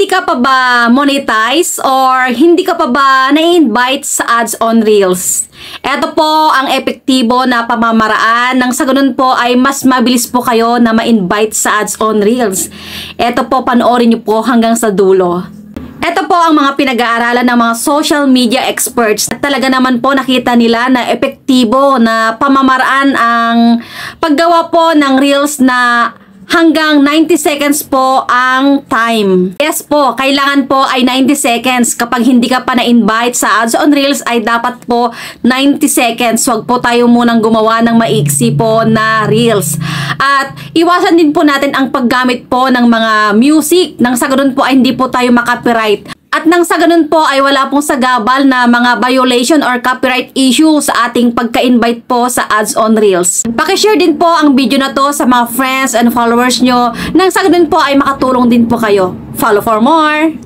ka pa ba monetize or hindi ka pa ba na-invite sa ads on Reels? Ito po ang epektibo na pamamaraan nang sa ganun po ay mas mabilis po kayo na ma-invite sa ads on Reels. Ito po, panoorin nyo po hanggang sa dulo. Ito po ang mga pinag-aaralan ng mga social media experts. At talaga naman po nakita nila na epektibo na pamamaraan ang paggawa po ng Reels na hanggang 90 seconds po ang time. Yes po, kailangan po ay 90 seconds. Kapag hindi ka pa na-invite sa ads on Reels ay dapat po 90 seconds. Huwag po tayo munang gumawa ng maiksi po na Reels. At iwasan din po natin ang paggamit po ng mga music nang sa ganun po ay hindi po tayo makapiright. At nang sa ganun po ay wala pong sagabal na mga violation or copyright issue sa ating pagka-invite po sa ads on Reels. Pakishare din po ang video na to sa mga friends and followers nyo nang sa ganun po ay makatulong din po kayo. Follow for more!